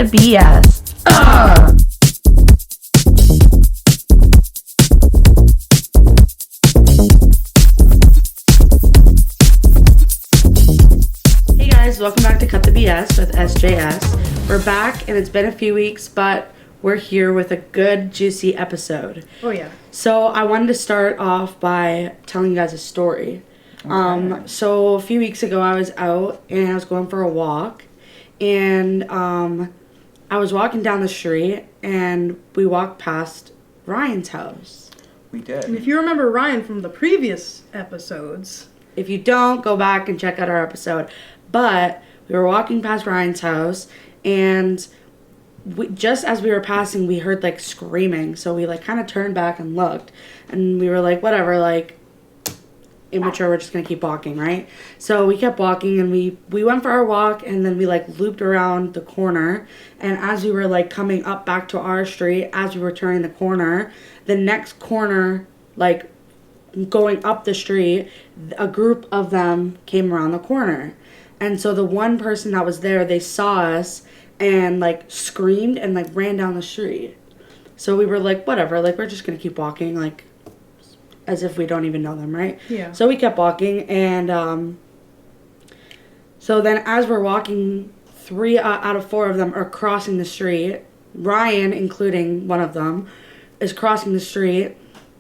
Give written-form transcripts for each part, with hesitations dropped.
to B.S. Hey guys, welcome back to Cut the BS with SJS. We're back and it's been a few weeks, but we're here with a good, juicy episode. Oh yeah. So I wanted to start off by telling you guys a story. Okay. So a few weeks ago I was out and I was going for a walk, and I was walking down the street and we walked past Ryan's house. We did. And if you remember Ryan from the previous episodes, If you don't, go back and check out our episode. But we were walking past Ryan's house, and just as we were passing, we heard like screaming. So we like kind of turned back and looked, and we were like, whatever, like immature, we're just gonna keep walking, right? So we kept walking, and we went for our walk, and then we like looped around the corner, and as we were like coming up back to our street, as we were turning the corner, the next corner, like going up the street, a group of them came around the corner. And so the one person that was there, they saw us and like screamed and like ran down the street. So we were like, whatever, like we're just gonna keep walking, like as if we don't even know them, right? Yeah. So we kept walking, and so then as we're walking, 3 out of 4 of them are crossing the street. Ryan, including one of them, is crossing the street.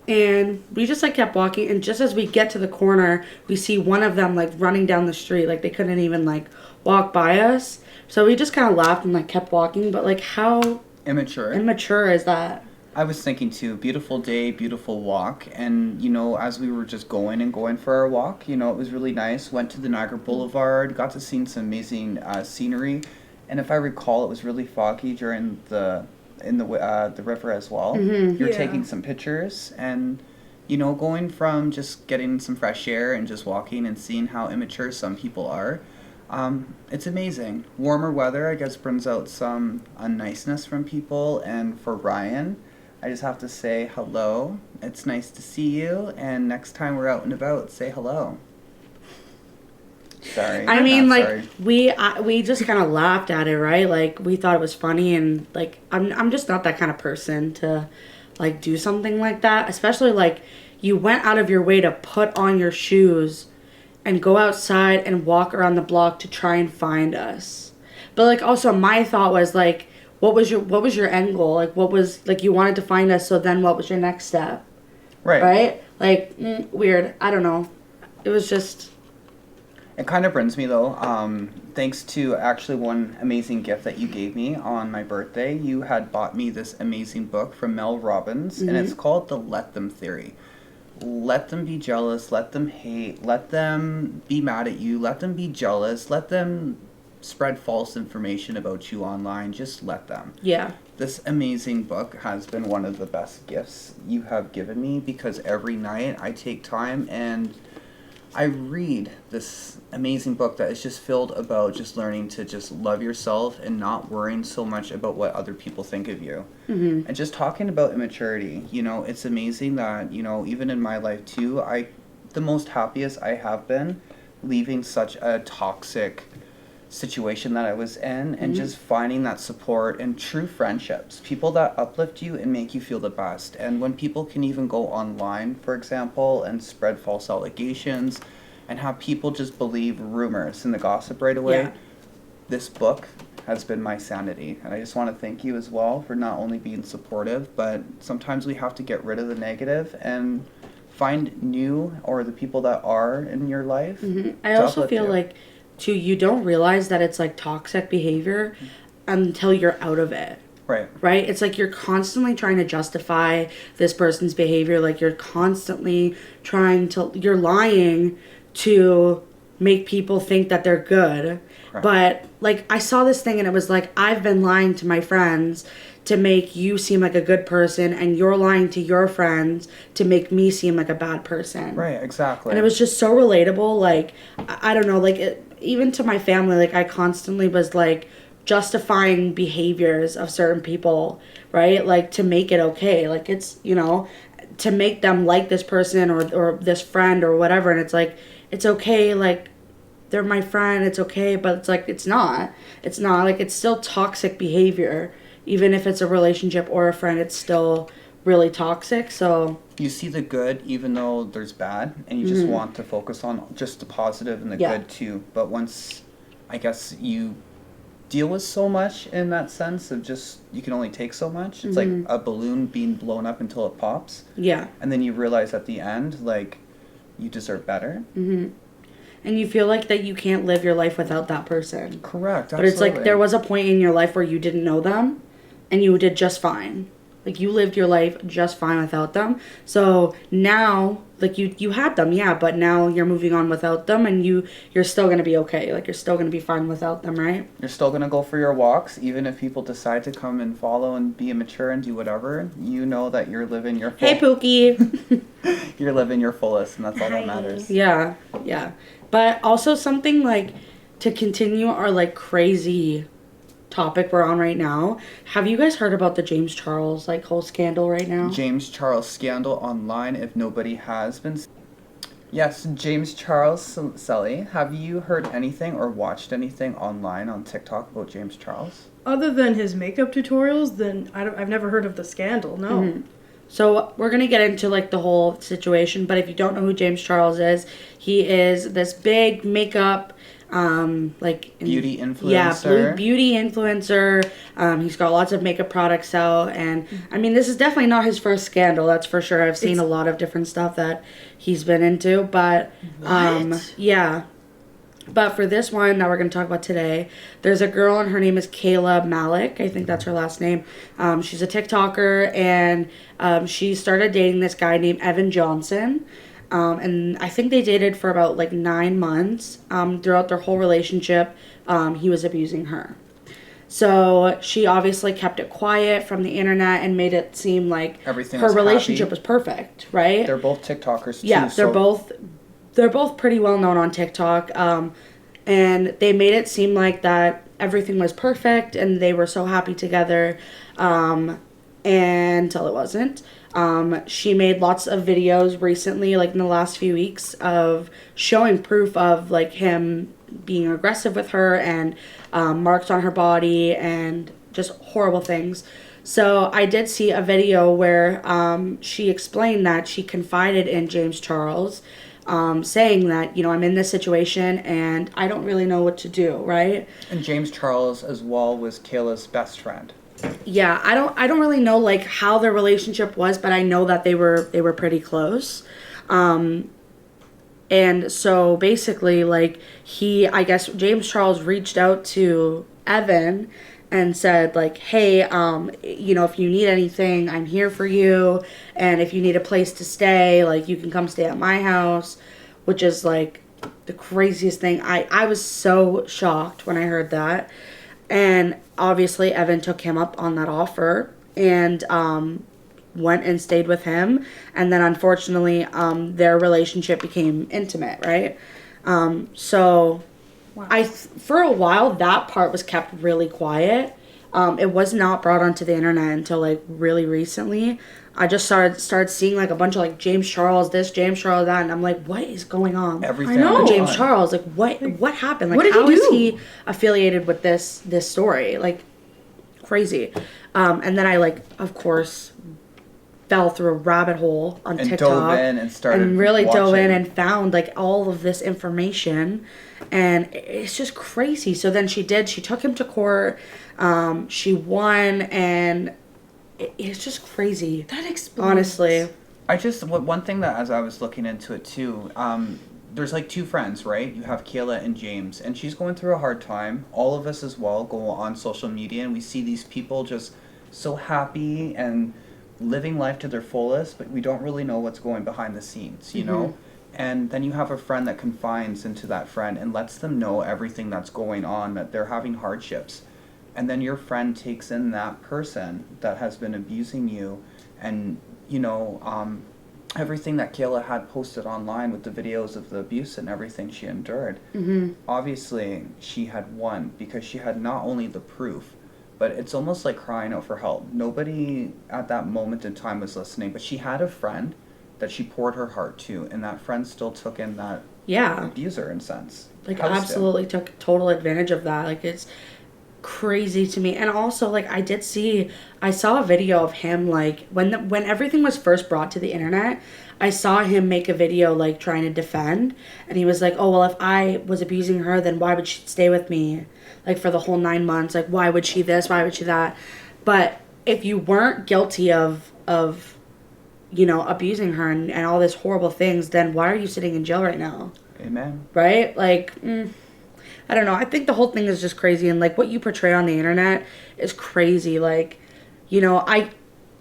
And we just like kept walking, and just as we get to the corner, we see one of them like running down the street, like they couldn't even like walk by us. So we just kind of laughed and like kept walking. But like, how immature is that? I was thinking too, beautiful day, beautiful walk. And, you know, as we were just going for our walk, you know, it was really nice. Went to the Niagara Boulevard, got to see some amazing scenery. And if I recall, it was really foggy during the river as well. Mm-hmm. You're Yeah. taking some pictures, and, you know, going from just getting some fresh air and just walking and seeing how immature some people are. It's amazing. Warmer weather, I guess, brings out some unniceness from people. And for Ryan, I just have to say hello. It's nice to see you. And next time we're out and about, say hello. Sorry. I mean, Not like sorry. we just kind of laughed at it, right? Like we thought it was funny, and like I'm just not that kind of person to like do something like that. Especially like you went out of your way to put on your shoes and go outside and walk around the block to try and find us. But like also my thought was like, what was your end goal? Like what was, like, you wanted to find us, so then what was your next step? Right? Like weird. I don't know. It was just. It kind of brings me, though, thanks to actually one amazing gift that you gave me on my birthday. You had bought me this amazing book from Mel Robbins, and it's called The Let Them Theory. Let them be jealous, let them hate, let them be mad at you, let them be jealous, let them spread false information about you online, just let them. Yeah. This amazing book has been one of the best gifts you have given me, because every night I take time and I read this amazing book that is just filled about just learning to just love yourself and not worrying so much about what other people think of you. Mm-hmm. And just talking about immaturity, you know, it's amazing that, you know, even in my life too, the most happiest I have been leaving such a toxic situation that I was in, and just finding that support and true friendships, people that uplift you and make you feel the best. And when people can even go online, for example, and spread false allegations and have people just believe rumors and the gossip right away, this book has been my sanity. And I just want to thank you as well for not only being supportive, but sometimes we have to get rid of the negative and find new, or the people that are in your life. I also feel like too, you don't realize that it's like toxic behavior until you're out of it. Right? It's like you're constantly trying to justify this person's behavior. Like you're constantly you're lying to make people think that they're good. Right. But like I saw this thing and it was like, I've been lying to my friends to make you seem like a good person, and you're lying to your friends to make me seem like a bad person. Right, exactly. And it was just so relatable. Like, I don't know, like, even to my family, like, I constantly was, like, justifying behaviors of certain people, right? Like, to make it okay. Like, it's, you know, to make them like this person or this friend or whatever. And it's like, it's okay, like, they're my friend, it's okay, but it's like, it's not. It's not. Like, it's still toxic behavior. Even if it's a relationship or a friend, it's still really toxic, so... You see the good even though there's bad, and you just want to focus on just the positive and the good too. But once, I guess, you deal with so much in that sense of just, you can only take so much. It's like a balloon being blown up until it pops. Yeah. And then you realize at the end, like, you deserve better. Mm-hmm. And you feel like that you can't live your life without that person. Correct, absolutely. But it's like, there was a point in your life where you didn't know them, and you did just fine. Like, you lived your life just fine without them. So now, like, you had them, yeah, but now you're moving on without them, and you're still going to be okay. Like, you're still going to be fine without them, right? You're still going to go for your walks, even if people decide to come and follow and be immature and do whatever. You know that you're living your full... Hey, Pookie! You're living your fullest, and that's all that matters. Yeah, yeah. But also something, like, to continue our, like, crazy... topic we're on right now. Have you guys heard about the James Charles like whole scandal right now? James Charles scandal online, if nobody has been. Yes, James Charles Sully. Have you heard anything or watched anything online on TikTok about James Charles? Other than his makeup tutorials, then I've never heard of the scandal, no. Mm-hmm. So we're going to get into like the whole situation, but if you don't know who James Charles is, he is this big makeup beauty influencer. Yeah, beauty influencer. He's got lots of makeup products out, and I mean, this is definitely not his first scandal. That's for sure. I've seen a lot of different stuff that he's been into, but yeah. But for this one that we're going to talk about today, there's a girl, and her name is Kayla Malik. I think that's her last name. She's a TikToker, and she started dating this guy named Evan Johnson. And I think they dated for about like 9 months. Throughout their whole relationship, he was abusing her. So she obviously kept it quiet from the internet and made it seem like everything her relationship was perfect, right? They're both TikTokers too. Yeah, they're both pretty well known on TikTok. And they made it seem like that everything was perfect and they were so happy together. Until it wasn't. She made lots of videos recently, like in the last few weeks, of showing proof of like him being aggressive with her and marks on her body and just horrible things. So I did see a video where she explained that she confided in James Charles, saying that, you know, I'm in this situation and I don't really know what to do, right? And James Charles as well was Kayla's best friend. Yeah, I don't really know like how their relationship was, but I know that they were pretty close. And so basically like I guess James Charles reached out to Evan and said like, hey, you know, if you need anything, I'm here for you. And if you need a place to stay, like you can come stay at my house, which is like the craziest thing. I was so shocked when I heard that. And obviously Evan took him up on that offer and went and stayed with him. And then unfortunately their relationship became intimate, right? So wow. For a while that part was kept really quiet. It was not brought onto the internet until like really recently. I just started seeing like a bunch of like James Charles this, James Charles that, and I'm like, what is going on? Everything. I know James Charles. Like what happened? Like how is he affiliated with this story? Like crazy. And then I like of course fell through a rabbit hole on TikTok dove in and started and really watching. dove in and found like all of this information, and it's just crazy. So then she took him to court. She won, and it's just crazy. That explains. Honestly. One thing that as I was looking into it too, there's like two friends, right? You have Kayla and James, and she's going through a hard time. All of us as well go on social media and we see these people just so happy and living life to their fullest, but we don't really know what's going behind the scenes, you know? And then you have a friend that confides into that friend and lets them know everything that's going on, that they're having hardships. And then your friend takes in that person that has been abusing you, and, you know, everything that Kayla had posted online with the videos of the abuse and everything she endured. Obviously, she had won because she had not only the proof, but it's almost like crying out for help. Nobody at that moment in time was listening, but she had a friend that she poured her heart to, and that friend still took in that Yeah. abuser in a sense. Like, Housed him. absolutely took total advantage of that. Like, it's crazy to me. And also, like, I saw a video of him, like, when everything was first brought to the internet, I saw him make a video, like, trying to defend. And he was like, oh, well, if I was abusing her, then why would she stay with me, like, for the whole 9 months? Like, why would she this? Why would she that? But if you weren't guilty of you know, abusing her and all these horrible things, then why are you sitting in jail right now? Amen. Right? Like, I don't know. I think the whole thing is just crazy. And, like, what you portray on the internet is crazy. Like, you know, I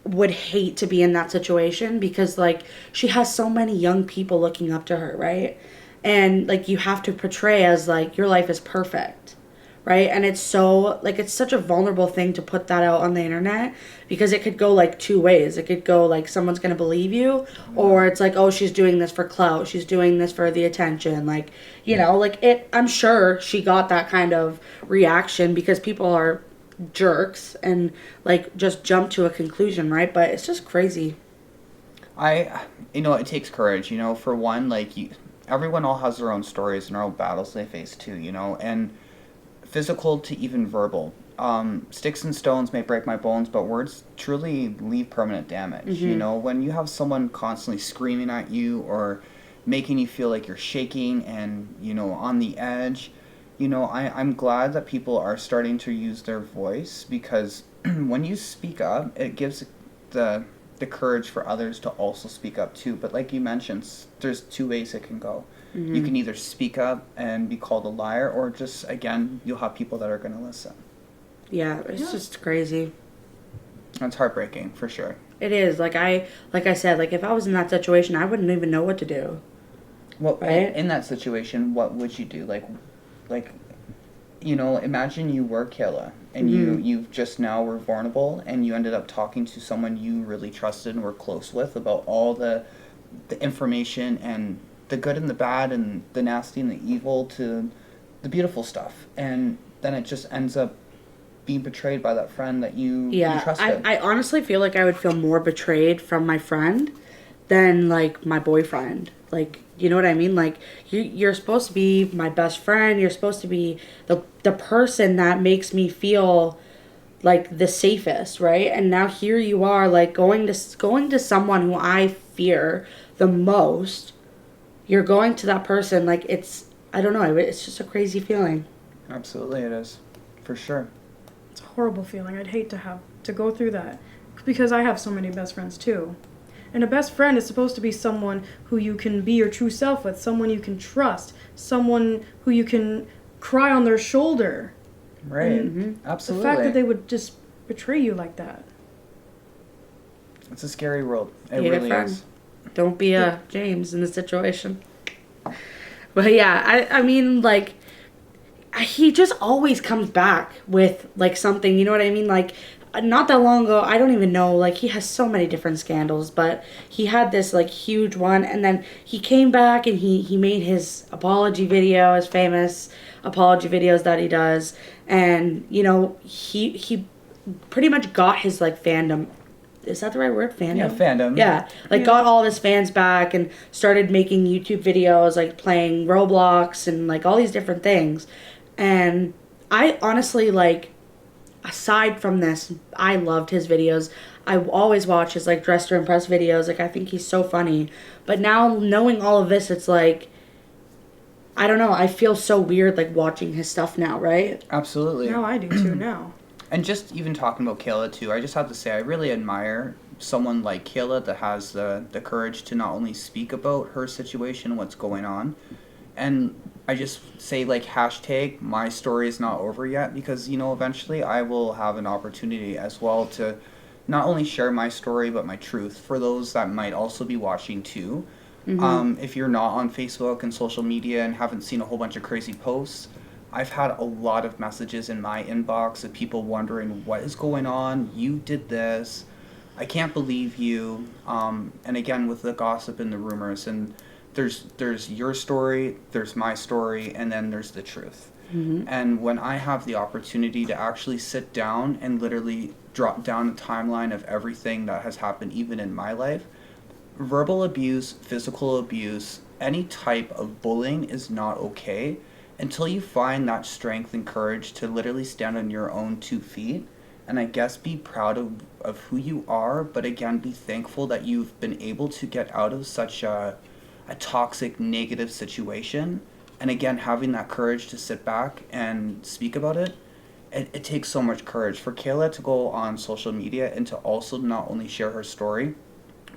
would hate to be in that situation because, like, she has so many young people looking up to her, right? And, like, you have to portray as, like, your life is perfect, right? And it's so, like, it's such a vulnerable thing to put that out on the internet because it could go, like, two ways. It could go, like, someone's going to believe you, or it's like, oh, she's doing this for clout. She's doing this for the attention. Like, you know, like, I'm sure she got that kind of reaction because people are jerks and, like, just jump to a conclusion, right? But it's just crazy. You know, it takes courage, you know, for one, like, everyone all has their own stories and their own battles they face too, you know, and physical to even verbal. Sticks and stones may break my bones, but words truly leave permanent damage. You know, when you have someone constantly screaming at you or making you feel like you're shaking and, you know, on the edge, you know, I'm glad that people are starting to use their voice because when you speak up, it gives the courage for others to also speak up too. But like you mentioned, there's two ways it can go. You can either speak up and be called a liar, or just, again, you'll have people that are going to listen. Yeah, it's just crazy. It's heartbreaking, for sure. It is. Like I said, like, if I was in that situation, I wouldn't even know what to do. Well, right? In that situation, what would you do? Like, you know, imagine you were Kayla, and you just now were vulnerable, and you ended up talking to someone you really trusted and were close with about all the information and the good and the bad and the nasty and the evil to the beautiful stuff. And then it just ends up being betrayed by that friend that you trusted. I honestly feel like I would feel more betrayed from my friend than, like, my boyfriend. Like, you know what I mean? Like, you're supposed to be my best friend. You're supposed to be the person that makes me feel like the safest, right? And now here you are, like, going to someone who I fear the most. You're going to that person, like, I don't know, it's just a crazy feeling. Absolutely it is. For sure. It's a horrible feeling. I'd hate to have to go through that because I have so many best friends too. And a best friend is supposed to be someone who you can be your true self with, someone you can trust, someone who you can cry on their shoulder. Right. Absolutely. The fact that they would just betray you like that. It's a scary world. It really is. Don't be a James in this situation. But yeah, I mean, like, he just always comes back with, like, something, you know what I mean? Like, not that long ago, I don't even know, like, he has so many different scandals, but he had this, like, huge one, and then he came back and he made his apology video, his famous apology videos that he does, and, you know, he pretty much got his, like, fandom. Is that the right word? Fandom? Yeah, fandom. Yeah. Like, got all of his fans back and started making YouTube videos, like, playing Roblox and, like, all these different things. And I honestly, like, aside from this, I loved his videos. I always watch his, like, Dress to Impress videos. Like, I think he's so funny. But now, knowing all of this, it's like, I don't know. I feel so weird, like, watching his stuff now, right? Absolutely. Now I do, too, now. And just even talking about Kayla, too, I just have to say I really admire someone like Kayla that has the courage to not only speak about her situation, what's going on, and I just say, like, hashtag my story is not over yet, because, you know, eventually I will have an opportunity as well to not only share my story, but my truth for those that might also be watching, too. If you're not on Facebook and social media and haven't seen a whole bunch of crazy posts, I've had a lot of messages in my inbox of people wondering what is going on. You did this. I can't believe you. And again, with the gossip and the rumors, and there's your story, there's my story, and then there's the truth. And when I have the opportunity to actually sit down and literally drop down a timeline of everything that has happened, even in my life, verbal abuse, physical abuse, any type of bullying is not okay until you find that strength and courage to literally stand on your own 2 feet. And I guess be proud of who you are, but again, be thankful that you've been able to get out of such a toxic, negative situation. And again, having that courage to sit back and speak about it, it takes so much courage. For Kayla to go on social media and to also not only share her story,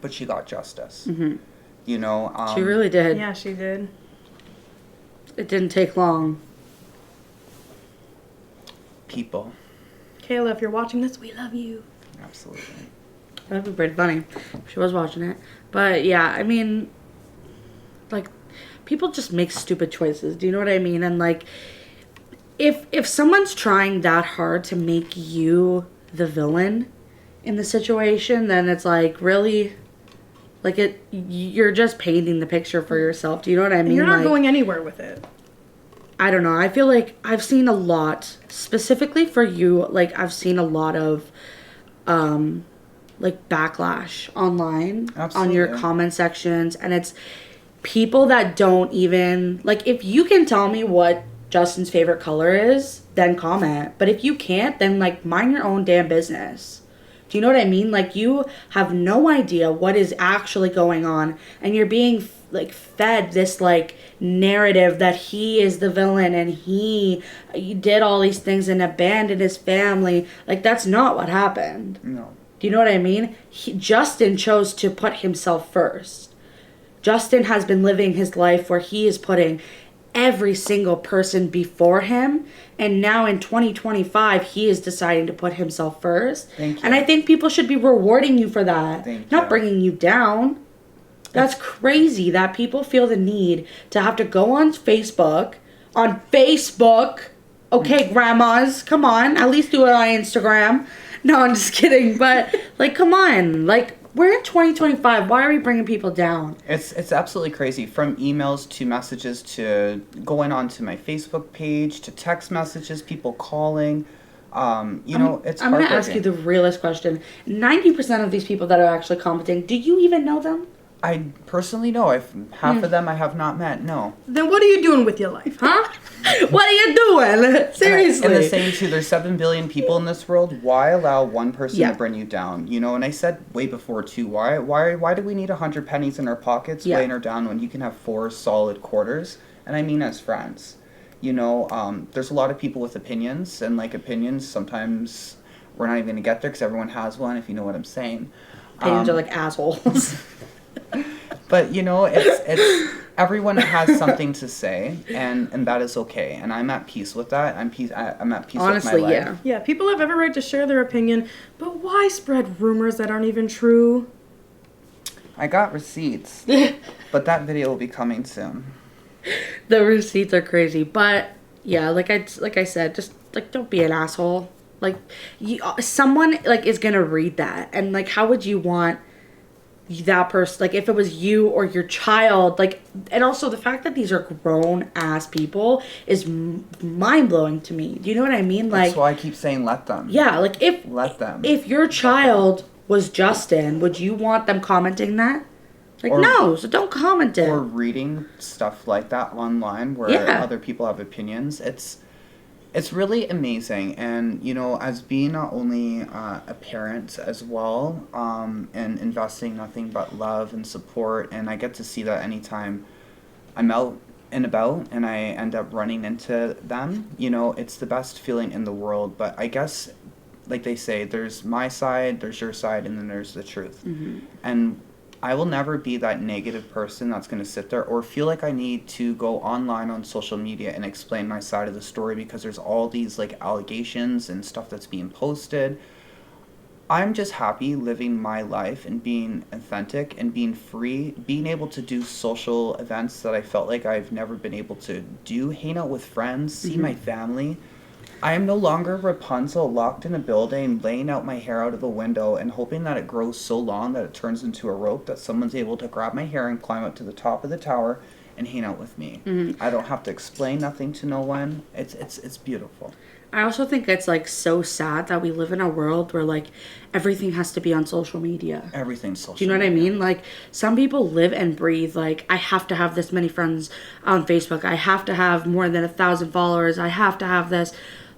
but she got justice. Mm-hmm. You know? She really did. Yeah, she did. It didn't take long. People. Kayla, if you're watching this, we love you. Absolutely. That'd be pretty funny if she was watching it. But yeah, I mean, like, people just make stupid choices. Do you know what I mean? And like, if someone's trying that hard to make you the villain in the situation, then it's like, really, like, you're just painting the picture for yourself. Do you know what I mean? And you're not like, going anywhere with it. I don't know. I feel like I've seen a lot, specifically for you, like, I've seen a lot of, like, backlash online. Absolutely. On your comment sections. And it's people that don't even, like, if you can tell me what Justin's favorite color is, then comment. But if you can't, then, like, mind your own damn business. Do you know what I mean? Like, you have no idea what is actually going on, and you're being, like, fed this, like, narrative that he is the villain and he did all these things and abandoned his family. Like, that's not what happened. No. Do you know what I mean? Justin chose to put himself first. Justin has been living his life where he is putting every single person before him, and now in 2025 he is deciding to put himself first. Thank you. And I think people should be rewarding you for that. Thank not you. bringing you down. That's crazy that people feel the need to have to go on Facebook. Okay, grandmas, come on, at least do it on Instagram. No, I'm just kidding, but like, come on, like, we're in 2025. Why are we bringing people down? It's absolutely crazy. From emails to messages to going onto my Facebook page to text messages, people calling. It's I'm going to ask you heartbreaking. the realest question. 90% of these people that are actually commenting, do you even know them? I personally know. Half of them I have not met. No. Then what are you doing with your life? Huh? What are you doing? Seriously. And the same too, there's 7 billion people in this world. Why allow one person Yeah. to bring you down? You know, and I said way before too, why do we need 100 pennies in our pockets Yeah. weighing her down when you can have 4 solid quarters? And I mean as friends. You know, there's a lot of people with opinions, and like opinions, sometimes we're not even going to get there because everyone has one, if you know what I'm saying. Opinions are like assholes. But you know, it's everyone has something to say, and that is okay, and I'm at peace with that. I'm at peace Honestly, with my life. yeah. Yeah, people have every right to share their opinion, but why spread rumors that aren't even true? I got receipts, but that video will be coming soon. The receipts are crazy, but yeah, like I said, just like, don't be an asshole. Like, someone like is gonna read that, and like, how would you want that person, like, if it was you or your child, like, and also the fact that these are grown ass people is mind blowing to me. Do you know what I mean? Like, That's why I keep saying let them. yeah, like, Let them. if your child was Justin, would you want them commenting that? Like, no, so don't comment it. Or reading stuff like that online where Yeah. other people have opinions. It's really amazing, and you know, as being not only a parent as well, and investing nothing but love and support, and I get to see that anytime I'm out and about and I end up running into them, you know, it's the best feeling in the world. But I guess, like they say, there's my side, there's your side, and then there's the truth. Mm-hmm. And I will never be that negative person that's going to sit there or feel like I need to go online on social media and explain my side of the story because there's all these like allegations and stuff that's being posted. I'm just happy living my life and being authentic and being free, being able to do social events that I felt like I've never been able to do, hang out with friends, see my family. I am no longer Rapunzel locked in a building, laying out my hair out of the window and hoping that it grows so long that it turns into a rope that someone's able to grab my hair and climb up to the top of the tower and hang out with me. Mm-hmm. I don't have to explain nothing to no one. It's beautiful. I also think it's like so sad that we live in a world where like everything has to be on social media. Everything's social. Do you know what I mean? Like some people live and breathe like I have to have this many friends on Facebook. I have to have more than 1,000 followers. I have to have this.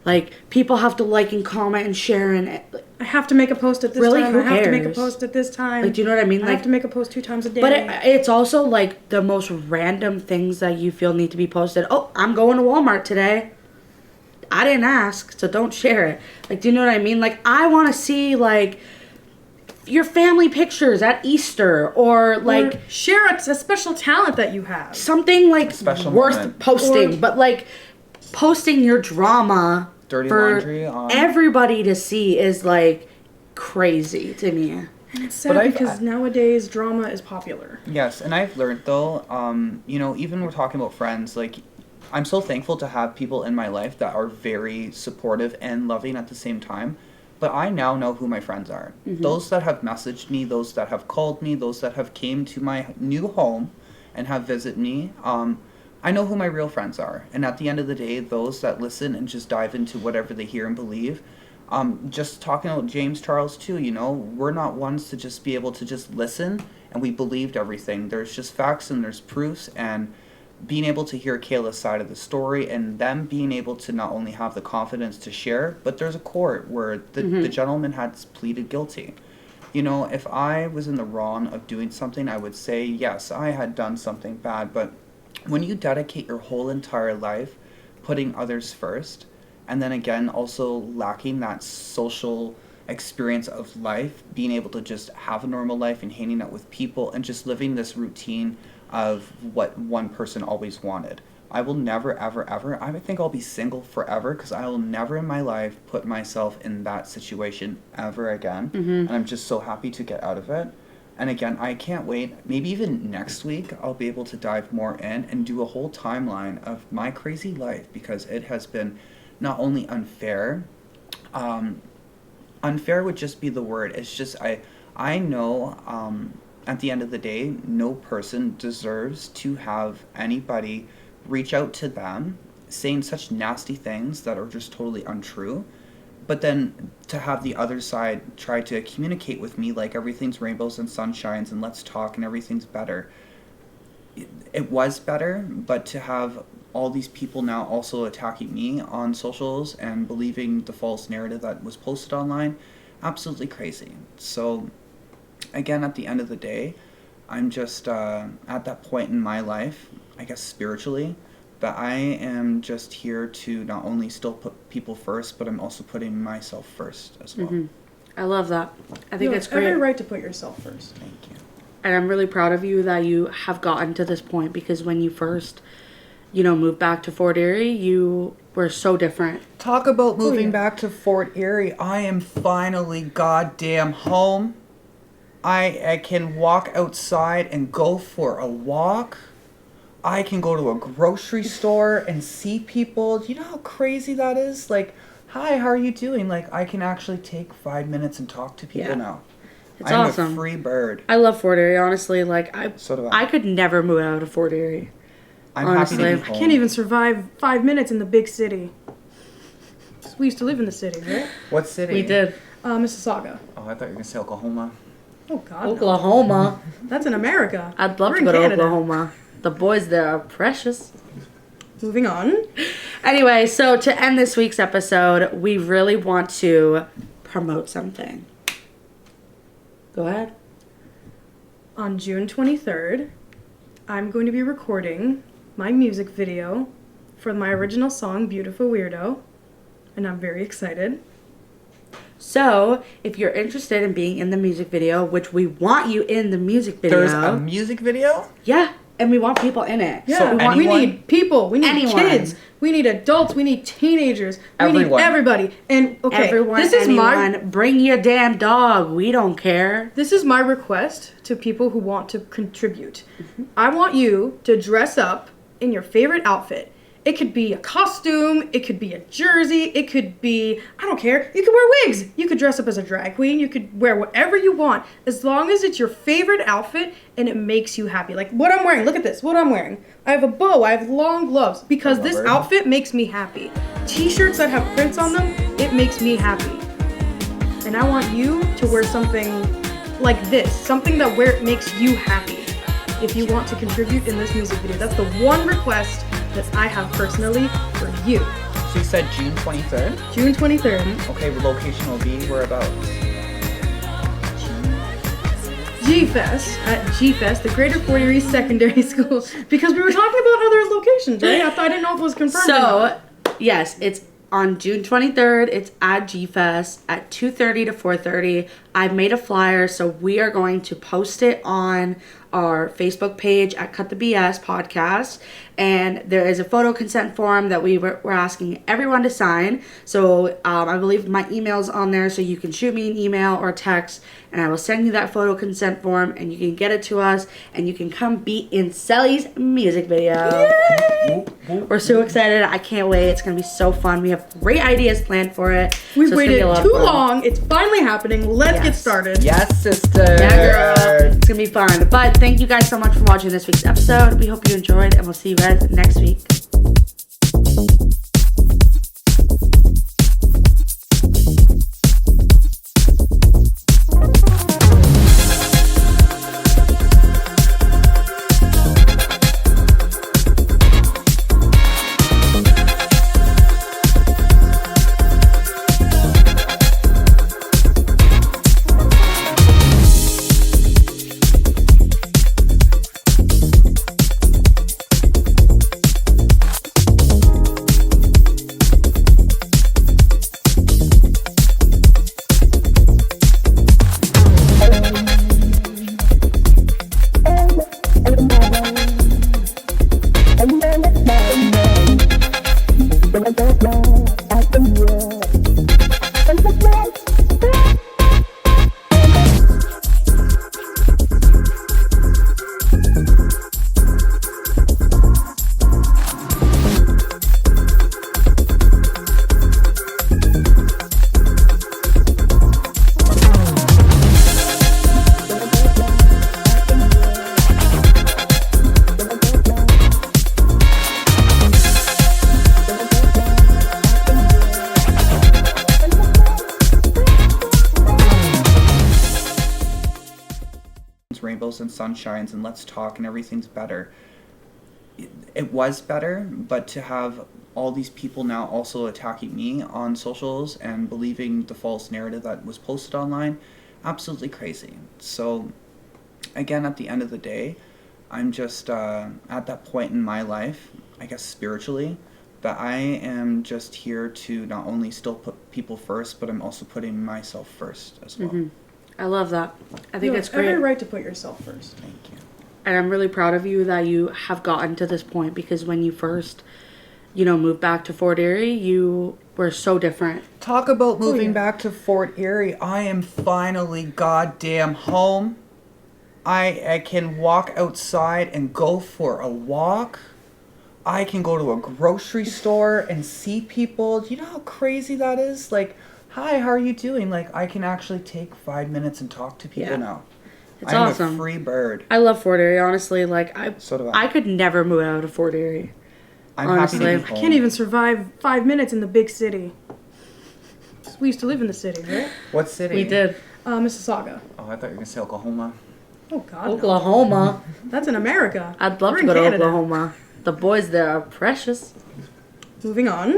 Like people have to like and comment and share and I have to make a post at this really, time. who I have to make a cares? post at this time. Like, do you know what I mean? I Like, have to make a post 2 times a day. but it's also like the most random things that you feel need to be posted. Oh, I'm going to Walmart today. I didn't ask, so don't share it. Like, do you know what I mean? Like, I want to see, like, your family pictures at Easter or, like... Or share a special talent that you have. Something, like, Special worth moment. posting. But, like, posting your drama Dirty for laundry on everybody to see is, like, crazy to me. And it's sad because nowadays drama is popular. Yes, and I've learned though, you know, even we're talking about friends, like, I'm so thankful to have people in my life that are very supportive and loving at the same time. But I now know who my friends are. Mm-hmm. Those that have messaged me, those that have called me, those that have came to my new home and have visited me. I know who my real friends are. And at the end of the day, those that listen and just dive into whatever they hear and believe. Just talking about James Charles too, you know, we're not ones to just be able to just listen and we believed everything. There's just facts and there's proofs, and being able to hear Kayla's side of the story and them being able to not only have the confidence to share, but there's a court where the gentleman had pleaded guilty. You know, if I was in the wrong of doing something, I would say, yes, I had done something bad. But when you dedicate your whole entire life putting others first, and then again, also lacking that social experience of life, being able to just have a normal life and hanging out with people and just living this routine of what one person always wanted. I will never, ever, ever, I think I'll be single forever because I will never in my life put myself in that situation ever again. Mm-hmm. And I'm just so happy to get out of it. And again, I can't wait. Maybe even next week, I'll be able to dive more in and do a whole timeline of my crazy life because it has been not only unfair, unfair would just be the word. It's just, I know, at the end of the day, no person deserves to have anybody reach out to them saying such nasty things that are just totally untrue. But then to have the other side try to communicate with me like everything's rainbows and sunshines and let's talk and everything's better. It was better, but to have all these people now also attacking me on socials and believing the false narrative that was posted online, absolutely crazy. So again, at the end of the day, I'm just at that point in my life, I guess spiritually, that I am just here to not only still put people first, but I'm also putting myself first as well. Mm-hmm. I love that. I think it's great. You have every right to put yourself first. Thank you. And I'm really proud of you that you have gotten to this point because when you first, moved back to Fort Erie, you were so different. Talk about moving back to Fort Erie. I am finally goddamn home. I can walk outside and go for a walk. I can go to a grocery store and see people. Do you know how crazy that is? Like, hi, how are you doing? Like, I can actually take 5 minutes and talk to people now. It's awesome. I'm a free bird. I love Fort Erie, honestly. Like, so do I. I could never move out of Fort Erie. I'm honestly happy to be home. I can't even survive 5 minutes in the big city. We used to live in the city, right? What city? We did. Mississauga. Oh, I thought you were going to say Oklahoma. Oh, God, Oklahoma. No. That's in America. I'd love to go to Oklahoma. The boys there are precious. Moving on. Anyway, so to end this week's episode, we really want to promote something. Go ahead. On June 23rd, I'm going to be recording my music video for my original song, Beautiful Weirdo, and I'm very excited. So, if you're interested in being in the music video, which we want you in the music video. There's a music video? Yeah, and we want people in it. Yeah, so we need people, we need anyone. Kids, we need adults, we need teenagers, we need everybody. And okay, bring your damn dog. We don't care. This is my request to people who want to contribute. Mm-hmm. I want you to dress up in your favorite outfit It could be a costume. It could be a jersey. It could be, I don't care. You could wear wigs. You could dress up as a drag queen. You could wear whatever you want, as long as it's your favorite outfit and it makes you happy. Like what I'm wearing. Look at this. What I'm wearing. I have a bow. I have long gloves because this outfit makes me happy. T-shirts that have prints on them, it makes me happy. And I want you to wear something like this, something that makes you happy. If you want to contribute in this music video, that's the one request that I have personally for you. So you said June 23rd? June 23rd. Okay, the location will be whereabouts? G-Fest, at G-Fest, the Greater Fort Erie Secondary School, because we were talking about other locations, right? I didn't know if it was confirmed or not. Yes, it's on June 23rd. It's at G-Fest at 2:30 to 4:30. I've made a flyer, so we are going to post it on our Facebook page at Cut the BS Podcast. And there is a photo consent form that we're asking everyone to sign. So I believe my email's on there, so you can shoot me an email or text, and I will send you that photo consent form, and you can get it to us, and you can come be in Sally's music video. Yay! We're so excited. I can't wait. It's going to be so fun. We have great ideas planned for it. We've waited too long. It's finally happening. Let's get started. Yes, sister. Yeah, girl. It's going to be fun. But thank you guys so much for watching this week's episode. We hope you enjoyed, and we'll see you guys next week. Rainbows and sunshines and let's talk and everything's better. It was better, but to have all these people now also attacking me on socials and believing the false narrative that was posted online, absolutely crazy. So again, at the end of the day, I'm just at that point in my life, I guess spiritually, that I am just here to not only still put people first, but I'm also putting myself first as well. Mm-hmm. I love that. I think it's great. You have every right to put yourself first. Thank you. And I'm really proud of you that you have gotten to this point, because when you first, moved back to Fort Erie, you were so different. Talk about moving back to Fort Erie. I am finally goddamn home. I can walk outside and go for a walk. I can go to a grocery store and see people. Do you know how crazy that is? Like, hi, how are you doing? Like, I can actually take 5 minutes and talk to people now. It's I'm awesome. a free bird. I love Fort Erie, honestly. Like, So do I. I could never move out of Fort Erie. I'm honestly. happy to be I home. can't even survive 5 minutes in the big city. We used to live in the city, right? What city? We did. Mississauga. Oh, I thought you were going to say Oklahoma. Oh, God. Oklahoma. No. That's in America. I'd love We're to go in to Canada. Oklahoma. The boys there are precious. Moving on.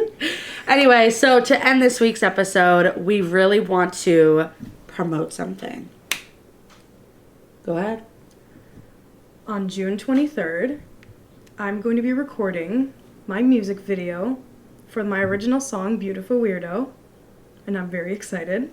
Anyway, so to end this week's episode, we really want to promote something. Go ahead. On June 23rd, I'm going to be recording my music video for my original song, Beautiful Weirdo, and I'm very excited.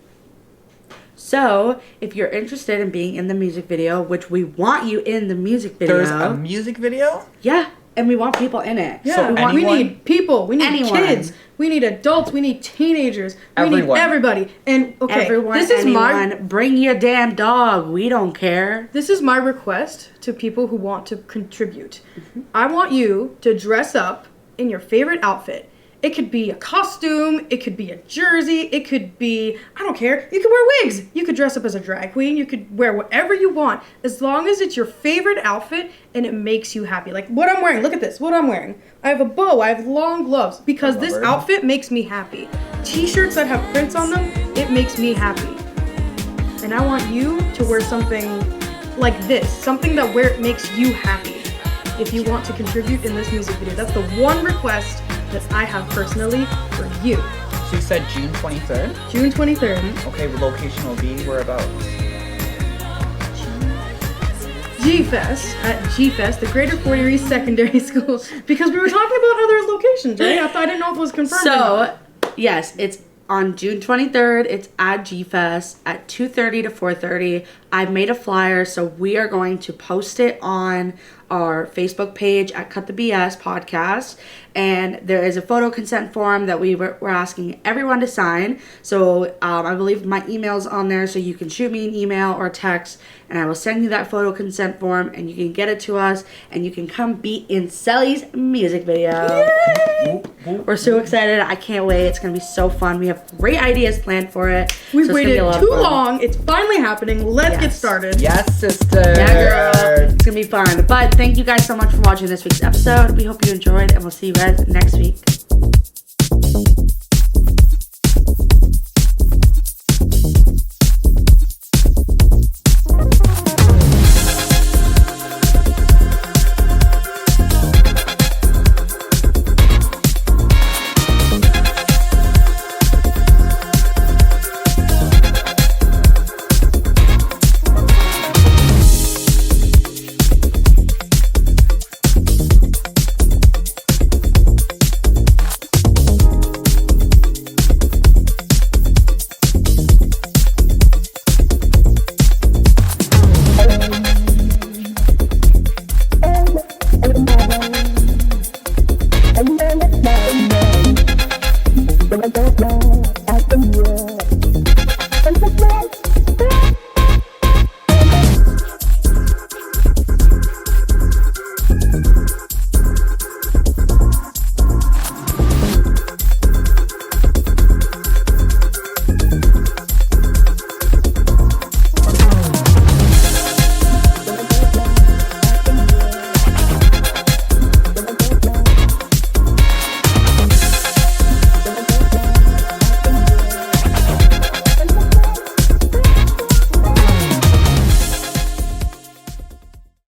So, if you're interested in being in the music video, which we want you in the music video. There's a music video? Yeah, and we want people in it. Yeah, So we anyone? need people, we need Anyone. kids, we need adults, we need teenagers, we Everyone. need everybody. And okay, Everyone, this is anyone, bring your damn dog. We don't care. This is my request to people who want to contribute. I want you to dress up in your favorite outfit. It could be a costume, it could be a jersey, it could be, I don't care, you could wear wigs, you could dress up as a drag queen, you could wear whatever you want, as long as it's your favorite outfit and it makes you happy. Like what I'm wearing, look at this, what I'm wearing. I have a bow, I have long gloves, because this outfit makes me happy. T-shirts that have prints on them, it makes me happy. And I want you to wear something like this, something that makes you happy. If you want to contribute in this music video, that's the one request that I have personally for you. So you said June 23rd? June 23rd. Okay, the location will be whereabouts? G-Fest, at G-Fest, the Greater Fort Erie Secondary School, because we were talking about other locations, right? I didn't know if it was confirmed or not. Yes, it's on June 23rd. It's at G-Fest at 2:30 to 4:30. I've made a flyer, so we are going to post it on our Facebook page at Cut the BS Podcast. And there is a photo consent form that we're asking everyone to sign. So I believe my email's on there, so you can shoot me an email or text, and I will send you that photo consent form, and you can get it to us, and you can come be in Sally's music video. Yay! We're so excited. I can't wait. It's going to be so fun. We have great ideas planned for it. We've waited too long. It's finally happening. Let's get started. Yes, sister. Yeah, girl. It's going to be fun. But thank you guys so much for watching this week's episode. We hope you enjoyed, and we'll see you guys next week.